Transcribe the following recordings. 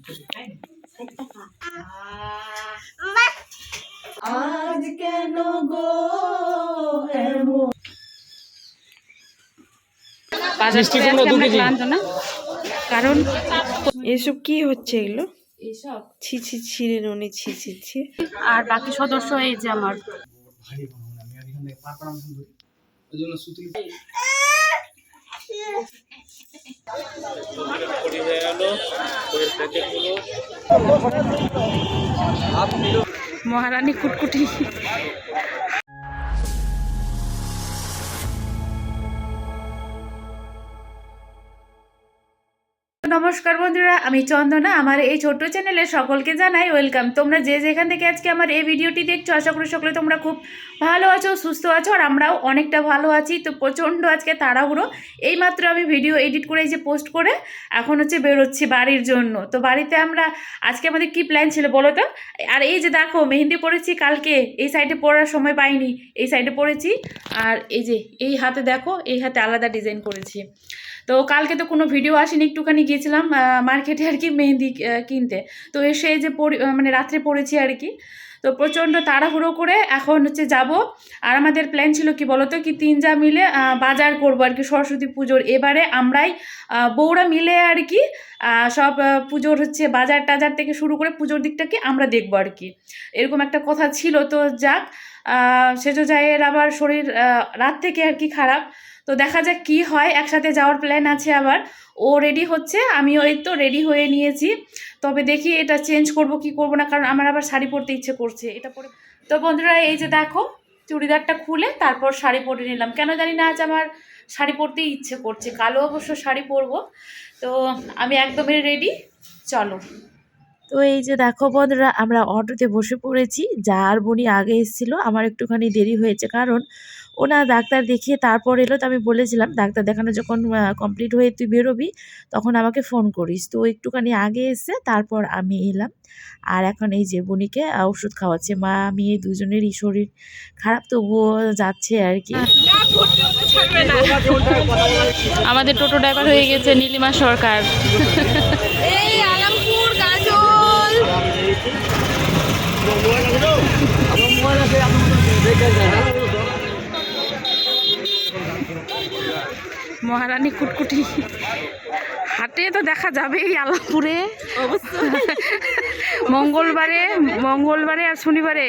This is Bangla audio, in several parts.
আজ কেন গো কারণ এসব কি হচ্ছে এগুলো, এসব ছি ছি ছিঁড়ে ননি ছি ছি ছি। আর বাকি সদস্য এই যে আমার মহারানী কুটকুটি। নমস্কার বন্ধুরা, আমি চন্দনা। আমার এই ছোট্ট চ্যানেলে সকলকে জানাই ওয়েলকাম। তোমরা যে যেখান থেকে আজকে আমার এই ভিডিওটি দেখছো, আশা করি সকলে তোমরা খুব ভালো আছো, সুস্থ আছো, আর আমরাও অনেকটা ভালো আছি। তো প্রচণ্ড আজকে তাড়াহুড়ো, এইমাত্র আমি ভিডিও এডিট করে এই যে পোস্ট করে এখন হচ্ছে বেরোচ্ছি বাড়ির জন্য। তো বাড়িতে আমরা আজকে আমাদের কি প্ল্যান ছিল বলো তো? আর এই যে দেখো মেহেন্দি পরেছি কালকে, এই সাইডে পরার সময় পাইনি, এই সাইডে পরেছি। আর এই যে এই হাতে দেখো, এই হাতে আলাদা ডিজাইন করেছি। তো কালকে তো কোনো ভিডিও আসেনি, একটুখানি গিয়েছিলাম মার্কেটে আর কি মেহেন্দি কিনতে। তো এসে যে মানে রাত্রে পড়েছি আর কি। তো প্রচণ্ড তাড়াহুড়ো করে এখন হচ্ছে যাব। আর আমাদের প্ল্যান ছিল কি বলতো, কি তিনজা মিলে বাজার করব আর কি সরস্বতী পুজোর। এবারে আমরাই বউরা মিলে আর কি সব পুজোর হচ্ছে বাজার টাজার থেকে শুরু করে পুজোর দিকটাকে আমরা দেখবো আর কি, এরকম একটা কথা ছিল। তো যাক, সেজো জায়ের আবার শরীর রাত থেকে আর কি খারাপ। তো দেখা যাক কি হয়, একসাথে যাওয়ার প্ল্যান আছে। আবার ও রেডি হচ্ছে, আমিও এই তো রেডি হয়ে নিয়েছি। তবে দেখি এটা চেঞ্জ করব কি করব না, কারণ আমার আবার শাড়ি পরতে ইচ্ছে করছে এটা পরে। তো বন্ধুরা এই যে দেখো চুড়িদারটা খুলে তারপর শাড়ি পরে নিলাম। কেন জানি না আজ আমার শাড়ি পরতেই ইচ্ছে করছে, কালো অবশ্য শাড়ি পরবো। তো আমি একদমই রেডি, চলো। তো এই যে দেখো বন্ধুরা, আমরা অটোতে বসে পড়েছি। যার বোনই আগে এসেছিলো, আমার একটুখানি দেরি হয়েছে কারণ ওনা ডাক্তার দেখিয়ে তারপর এলো। তো আমি বলেছিলাম ডাক্তার দেখানো যখন কমপ্লিট হয়ে তুই বেরোবি তখন আমাকে ফোন করিস। তো একটুখানি আগে এসে তারপর আমি এলাম। আর এখন এই যে বোনিকে ওষুধ খাওয়াচ্ছে। মা মেয়ে দুজনেরই শরীর খারাপ, তবুও যাচ্ছে আর কি। আমাদের টোটো ড্রাইভার হয়ে গেছে নীলিমা সরকার। মহারানী কুটকুটি হাটে তো দেখা যাবে এই আলামপুরে মঙ্গলবারে আর শনিবারে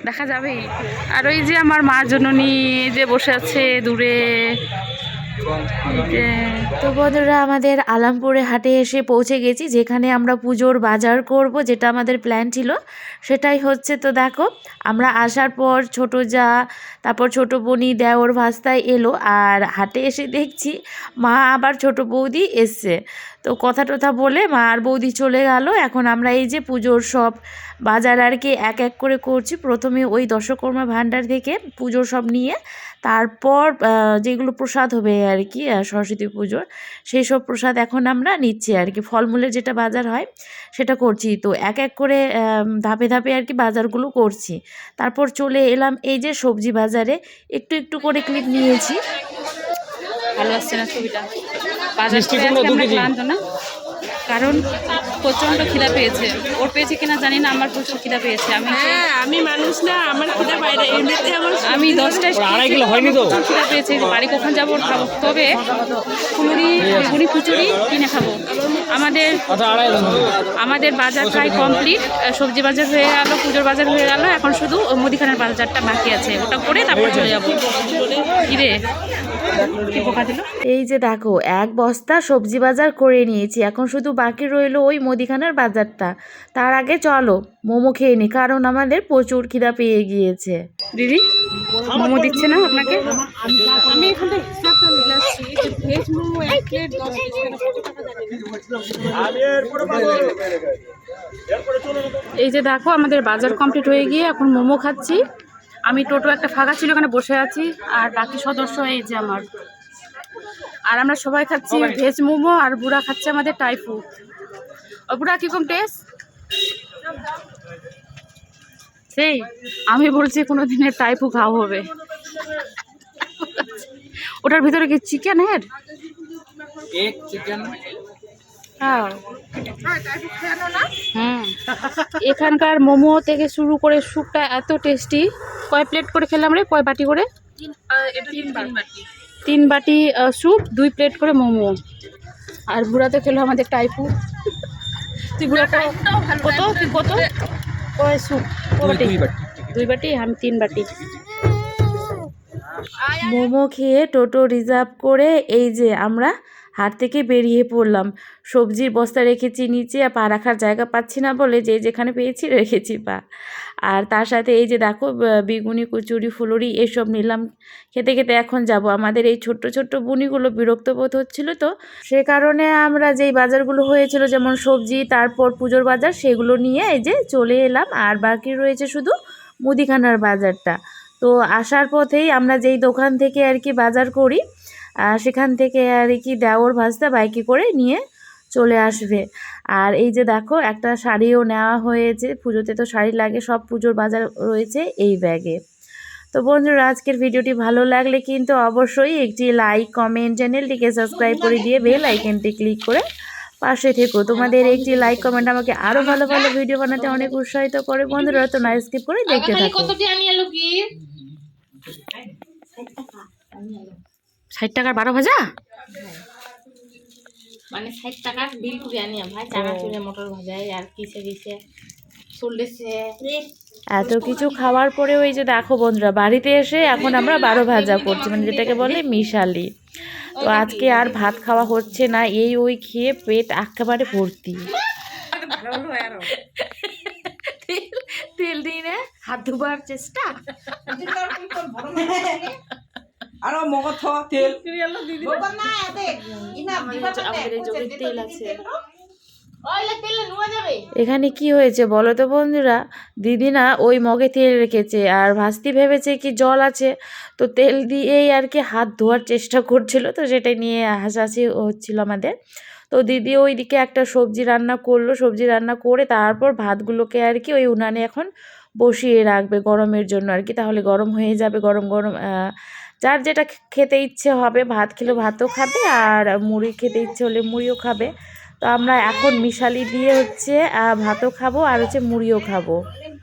দেখা যাবেই। আর ওই যে আমার মা জননী যে বসে আছে দূরে। তো বন্ধুরা আমাদের আলামপুরে হাটে এসে পৌঁছে গেছি, যেখানে আমরা পুজোর বাজার করব, যেটা আমাদের প্ল্যান ছিল সেটাই হচ্ছে। তো দেখো আমরা আসার পর ছোট যা, তারপর ছোট বোনি, দেওর, ভাস্তায় এলো। আর হাটে এসে দেখছি মা আবার ছোট বৌদি এসছে। তো কথা টথা বলে মা আর বৌদি চলে গেল। এখন আমরা এই যে পুজোর সব বাজার আর কি এক এক করে করছি। প্রথমে ওই দশকর্মা ভাণ্ডার থেকে পুজোর সব নিয়ে তারপর যেগুলো প্রসাদ হবে আর কি সরস্বতী পুজোর, সেই সব প্রসাদ এখন আমরা নিচ্ছি আর কি। ফলমূলের যেটা বাজার হয় সেটা করছি। তো এক এক করে ধাপে ধাপে আর কি বাজারগুলো করছি। তারপর চলে এলাম এই যে সবজি বাজারে, একটু একটু করে ক্লিপ নিয়েছি। ভালো আসছে না ছবিটা? বাজার করে আজকে আমরা ক্লান্ত না, কারণ প্রচন্ড খিদা পেয়েছে। ওর পেয়েছে কিনা জানি না, আমার প্রচুর খিদা পেয়েছে। আমি মানুষ না, আমার খিদা বাইরে এমনিতে আমার। আমি 10টায় খিদা পেয়েছে, বাড়ি কখন যাবো খাবো। তবে ফুলুরি খিচুড়ি কিনে খাবো। আমাদের বাজার প্রায় কমপ্লিট, সবজি বাজার হয়ে গেল, পুজোর বাজার হয়ে গেল। এখন শুধু মুদিখানার বাজারটা বাকি আছে, ওটা করে তারপর চলে যাবো। কিরে এই যে দেখো এক বস্তা সবজি বাজার করে নিয়েছি, এখন শুধু বাকি রইলো ওই মুদিখানার বাজারটা। তার আগে চলো মোমো খেয়ে নি, কারণ আমাদের প্রচুর খিদা পেয়ে গিয়েছে। দিদি মোমো দিচ্ছে না আপনাকে? আমি এখানে ভেজ মোমো 1 প্লেট 10 টাকা। এই যে দেখো আমাদের বাজার কমপ্লিট হয়ে গিয়ে এখন মোমো খাচ্ছি। আমি টোটো একটা ফাঁকা ছিল ওখানে বসে আছি, আর বাকি সদস্য এই যে আমার। আর আমরা সবাই খাচ্ছি ভেজ মোমো, আর বুড়া খাচ্ছে আমাদের টাইফু। ও বুড়া কিরকম টেস্ট? সেই আমি বলছি কোনো দিনের টাইফু খাওয়া হবে। ওটার ভিতরে কি চিকেন হেড? হ্যাঁ হুম, এখানকার মোমো থেকে শুরু করে স্যুপটা এত টেস্টি। কয় প্লেট করে খেলাম রে, কয় বাটি করে? 3 বাটি স্যুপ, 2 প্লেট করে মোমো। আর বুড়াতে খেলো আমাদের টাইপু। তুই বুড়া কত তুই কত কয় স্যুপ? 2 বাটি, আমি 3 বাটি। মোমো খেয়ে টোটো রিজার্ভ করে এই যে আমরা হাট থেকে বেরিয়ে পড়লাম। সবজির বস্তা রেখেছি নিচে, পা রাখার জায়গা পাচ্ছি না বলে যে যেখানে পেয়েছি রেখেছি পা। আর তার সাথে এই যে দেখো বেগুনি, কচুরি, ফুলুরি এসব নিলাম। খেতে খেতে এখন যাব। আমাদের এই ছোট্ট ছোট্ট বুনিগুলো বিরক্ত বোধ হচ্ছিল, তো সে কারণে আমরা যেই বাজারগুলো হয়েছিল যেমন সবজি, তারপর পুজোর বাজার, সেগুলো নিয়ে এই যে চলে এলাম। আর বাকি রয়েছে শুধু মুদিখানার বাজারটা। তো আসার পথেই আমরা যেই দোকান থেকে আর কি বাজার করি, সেখান থেকে আর কি দেওর ভাজটা বাইকে করে নিয়ে চলে আসবে। আর এই যে দেখো একটা শাড়িও নেওয়া হয়েছে, পুজোতে তো শাড়ি লাগে, সব পুজোর বাজার রয়েছে এই ব্যাগে। তো বন্ধুরা, আজকের ভিডিওটি ভালো লাগলে কিন্তু অবশ্যই একটি লাইক, কমেন্ট, চ্যানেলটিকে সাবস্ক্রাইব করে দিয়ে বেল আইকনটি ক্লিক করে পাশে থেকো। তোমাদের একটি লাইক, কমেন্ট আমাকে আরো ভালো ভালো ভিডিও বানাতে অনেক উৎসাহিত করে বন্ধুরা। তো না স্কিপ করে দেখতে থাকো। 60 টাকার 12 ভাজা, মানে 60 টাকার বিল করে আনিয়া ভাই, চানাচুরে, মটর ভাজাই আর কিসে কিসে চলতেছে। এত কিছু খাওয়ার পরেও এই যে দেখো বন্ধুরা, বাড়িতে এসে এখন আমরা 12 ভাজা করছি, মানে যেটাকে বলে মিশালি। তো আজকে আর ভাত খাওয়া হচ্ছে না, এই ওই খেয়ে পেট একেবারে ভর্তি। তেল দিয়ে হাত ধোবার চেষ্টা। আরো মগথ তেল তেল আছে। এখানে কি হয়েছে বলো তো বন্ধুরা, দিদি না ওই মগে তেল রেখেছে আর ভাস্তি ভেবেছে কি জল আছে, তো তেল দিয়েই আর কি হাত ধোয়ার চেষ্টা করছিল, তো সেটাই নিয়ে হাসাহাসি হচ্ছিল আমাদের। তো দিদি ওইদিকে একটা সবজি রান্না করলো, সবজি রান্না করে তারপর ভাতগুলোকে আর কি ওই উনানে এখন বসিয়ে রাখবে গরমের জন্য আর কি, তাহলে গরম হয়ে যাবে। গরম গরম যার যেটা খেতে ইচ্ছে হবে, ভাত খেলে ভাতও খাবে আর মুড়ি খেতে ইচ্ছে হলে মুড়িও খাবে। তো আমরা এখন মিশালি দিয়ে হচ্ছে ভাতও খাবো আর হচ্ছে মুড়িও খাবো।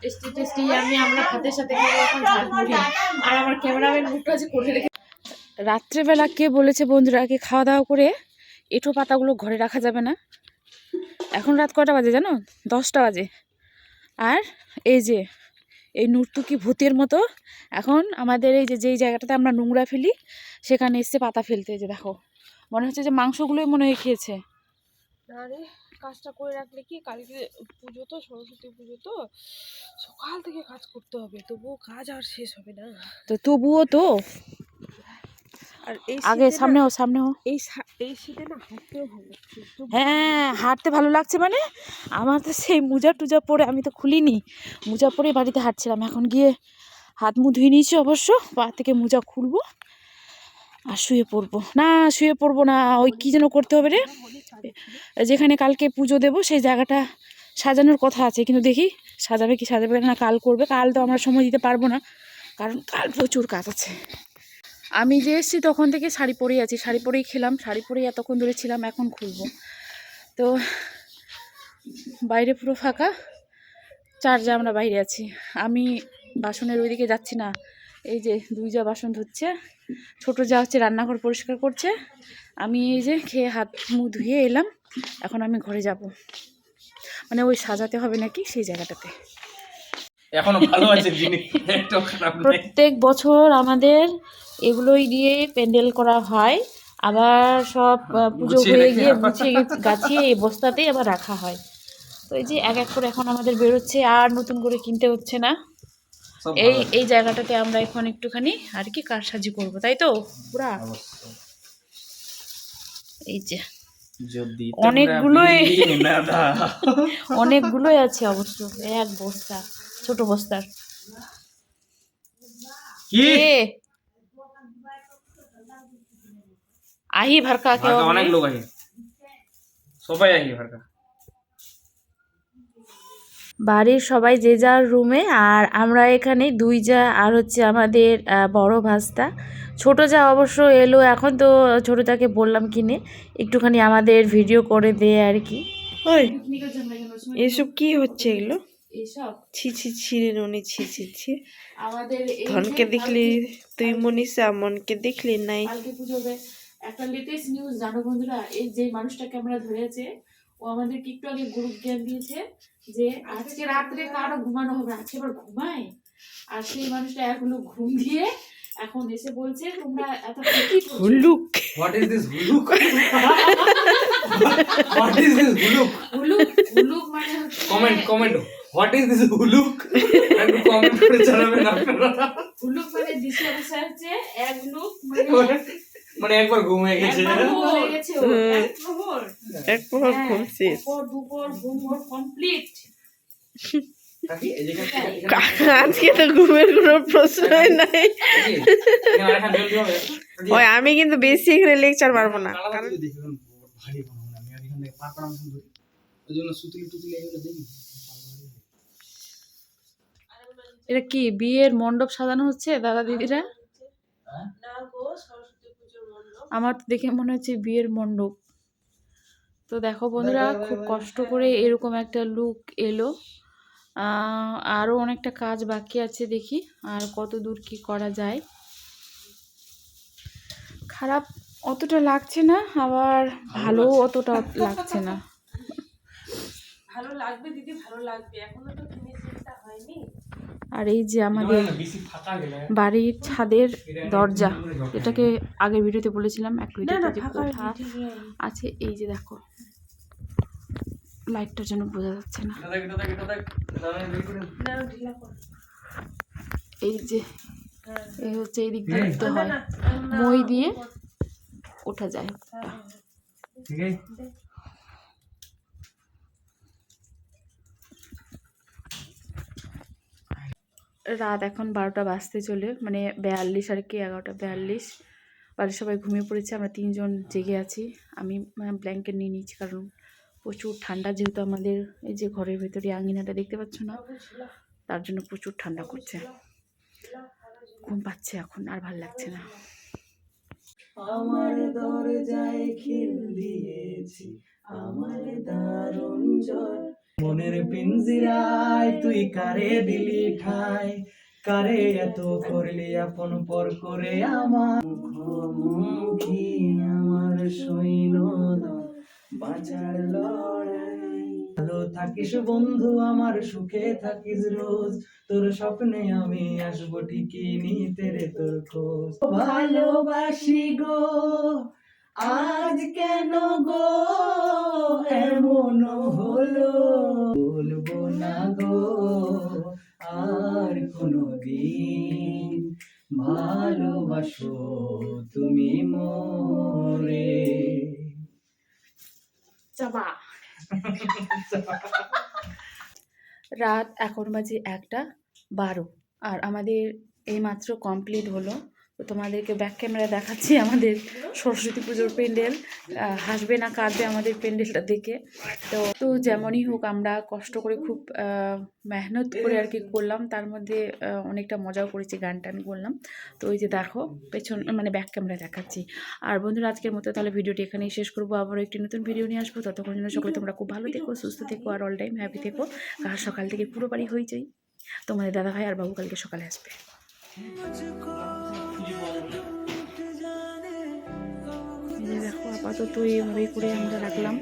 টেস্টি টেস্টি আমরা ভাতের সাথে খাবো এখন ঝাল মুড়ি। আর আমার ক্যামেরাম্যান মুখটা আছে করে রেখে। রাত্রেবেলা কে বলেছে বন্ধুরা কি খাওয়া দাওয়া করে এঁঠো পাতাগুলো ঘরে রাখা যাবে না? এখন রাত কয়টা বাজে জানো? 10টা বাজে। আর এই যে এই নুরতুকি ভূতের মতো এখন আমাদের এই যে যেই জায়গাটাতে আমরা নোংরা ফেলি সেখানে এসে পাতা ফেলতে। যে দেখো, মনে হচ্ছে যে মাংসগুলোই মনে হয় খেয়েছে। আরে কাজটা করে রাখলে কি, কালকে পুজো তো, সরস্বতী পুজো তো, সকাল থেকে কাজ করতে হবে, তবুও কাজ আর শেষ হবে না। তো তবুও তো আর এই আগে সামনে হো এই শীতে না হাঁটতেও ভালো লাগছে। হ্যাঁ, হাঁটতে ভালো লাগছে। মানে আমার তো সেই মোজা টুজা পরে, আমি তো খুলিনি, মোজা পরে বাড়িতে হাঁটছিলাম। এখন গিয়ে হাত মুখ ধুয়ে নিয়েছি অবশ্য, পা থেকে মোজা খুলবো আর শুয়ে পড়বো। না শুয়ে পড়বো না, ওই কী যেন করতে হবে রে, যেখানে কালকে পুজো দেবো সেই জায়গাটা সাজানোর কথা আছে, কিন্তু দেখি সাজাবে কি সাজাবে না, কাল করবে। কাল তো আমরা সময় দিতে পারবো না, কারণ কাল প্রচুর কাজ আছে। আমি যে এসেছি তখন থেকে শাড়ি পরেই আছি, শাড়ি পরেই খেলাম, শাড়ি পরেই এতক্ষণ ধরে ছিলাম, এখন খুলবো। তো বাইরে পুরো ফাঁকা, চারজা আমরা বাইরে আছি। আমি বাসনের ওইদিকে যাচ্ছি না, এই যে 2 যা বাসন ধুচ্ছে, ছোটো যা হচ্ছে রান্নাঘর পরিষ্কার করছে, আমি এই যে খেয়ে হাত মুখ ধুয়ে এলাম। এখন আমি ঘরে যাব, মানে ওই সাজাতে হবে নাকি সেই জায়গাটাতে। এখনো ভালো আছে জিনিস, একটু খারাপ না। প্রত্যেক বছর আমাদের এগুলোই দিয়ে প্যান্ডেল করা হয়, আবার সব পুজো হয়ে গিয়ে গুছিয়ে গাছিয়ে এই বস্তাতেই আবার রাখা হয়। তো এই যে এক এক করে এখন আমাদের বেরোচ্ছে, আর নতুন করে কিনতে হচ্ছে না। এই জায়গাটাতে আমরা এখন একটুখানি আর কি কারসাজি করবো, তাই to পুরা। এই যে অনেকগুলোই আছে অবশ্য, এক বস্তা, ছোট বস্তার। আহি ভারকা কে অনেক লোক আহি, সবাই আহি ভারকা। বাড়ির সবাই যে যার রুমে, আর আমরা এখানে 2 যা আর হচ্ছে আমাদের বড় ভাস্তা। ছোট যা অবশ্য এলো এখন, তো ছোট যাকে বললাম কিনে একটুখানি আমাদের ভিডিও করে দে আর কি। ওই পিকনিকের জন্য এখানে সময় এসব কি হচ্ছে এগুলো? এইসব ছি ছি ছি রে ননি, ছি ছি ছি। আমাদের এই ধনকে যে দেখলি তুই মনীষা, মনকে দেখলি নাই। কালকে পুজো হবে। একটা লেটেস্ট নিউজ জানো বন্ধুরা, এই যে মানুষটাকে আমরা ধরেছে ও আমাদেরকে একটু আগে গ্রুপ জ্ঞান দিয়েছে যে আজকে রাত্রে কারো ঘুমানো হবে না, আজকে আবার ঘুমায়। আর সেই মানুষটা এখনো ঘুম দিয়ে এখন এসে বলছে তোমরা এত কি করছো? হুলুক। হোয়াট ইজ দিস হুলুক? হোয়াট ইজ দিস হুলুক? হুলুক হুলুক মানে হচ্ছে কমেন্ট হোয়াট ইজ দিস হুলুক? একটু কমেন্ট করে জানাবেন আপনারা। হুলুক মানে দিশে অবস্থা হচ্ছে এক লুক মানে মানে একবার ঘুমিয়ে গেছে। একবার ঘুম হয়ে গেছে ওর, এক প্রহর। এক প্রহর হ্যাঁ, ঘুম শেষ। অপর দুপুর ঘুম ওর কমপ্লিট। কাকি এই জায়গা আজকে তো ঘুমের কোনো প্রশ্নই নাই। এখানে জলদি হবে। ওই আমি কিন্তু বেশি এখানে লেকচার মারবো না, কারণ ভারী বানাবো না, আমি আর এখানে পার পাড়াম ধরি ওই জন্য সুতলি টুতলি এগুলো দিই। এটা কি বিয়ের মণ্ডপ সাজানো হচ্ছে দাদা দিদিরা? না গো, সরস্বতী পুজোর মণ্ডপ। আমার তো দেখে মনে হচ্ছে বিয়ের মণ্ডপ। তো দেখো বন্ধুরা, খুব কষ্ট করে এরকম একটা লুক এলো। আরও অনেকটা কাজ বাকি আছে, দেখি আর কত দূর কি করা যায়। খারাপ অতটা লাগছে না, আবার ভালো অতটা লাগছে না। ভালো লাগবে দিদি, ভালো লাগবে, এখনো তো ফিনিশিংটা হয়নি। আর এই যে আমাদের বেশি ফাঁকা গেলে বাড়ির ছাদের দরজা, এটাকে আগের ভিডিওতে বলেছিলাম, এক না ভিডিওতে না, যে ফাঁকা কোথা হয়নি, ঠিকই হয়নি। আছে। এই যে দেখো, লাইটটার জন্য বোঝা যাচ্ছে না। না ঢিলা কর। এই যে হ্যাঁ, এই হচ্ছে এই দিক দিয়ে উঠতে না হয়, না, না, মই দিয়ে ওঠা যায়। হ্যাঁ, ঠিক আছে রাত এখন 12টা বাজতে চলে, মানে 42 আর কি 11টা 42। বাড়ির সবাই ঘুমিয়ে পড়েছে, আমরা 3জন জেগে আছি। আমি ব্ল্যাঙ্কেট নিয়ে নিয়েছি, কারণ প্রচুর ঠান্ডা, যেহেতু আমাদের এই যে ঘরের ভেতরে আঙিনাটা দেখতে পাচ্ছ না, তার জন্য প্রচুর ঠান্ডা করছে। ঘুম পাচ্ছে এখন, আর ভাল লাগছে না। আমার দরজায় খিল দিয়েছি, আমার দারুণ জ্বর। মনের পিঞ্জিরায় তুই কারে দিলি ঠাই, কারে এত করলি আপন পর করে আমার মুখোমুখি আমার সৈন্য বাঁচার লড়াই। ভালো থাকিস বন্ধু আমার, সুখে থাকিস রোজ, তোর স্বপ্নে আমি আসবো ঠিকই নিতে রে তোর খোঁজ। ভালোবাসি গো আজ কেন গো এমন হলো, বলবো না গো আর কোনোদিন, ভালোবাসো তুমি মোরে। চাপা। রাত এখন বাজে 1টা 12, আর আমাদের এইমাত্র কমপ্লিট হলো। তো তোমাদেরকে ব্যাক ক্যামেরা দেখাচ্ছি আমাদের সরস্বতী পুজোর প্যান্ডেল। হাসবে না কাঁদবে আমাদের প্যান্ডেলটা দেখে। তো যেমনই হোক, আমরা কষ্ট করে খুব মেহনত করে আর কি করলাম, তার মধ্যে অনেকটা মজাও করেছি, গান টান করলাম। তো ওই যে দেখো পেছন, মানে ব্যাক ক্যামেরা দেখাচ্ছি। আর বন্ধুরা, আজকের মতো তাহলে ভিডিওটি এখানেই শেষ করবো, আবারও একটি নতুন ভিডিও নিয়ে আসবো। ততক্ষণ জন্য সকলে তোমরা খুব ভালো থেকো, সুস্থ থেকো, আর অল টাইম হ্যাপি থেকো। কাল সকাল থেকে পুরো বাড়ি হয়ে যাই, তোমাদের দাদা ভাই আর বাবু কালকে সকালে আসবে। এই যে দেখো, আপাতত এইভাবেই করে আমরা রাখলাম।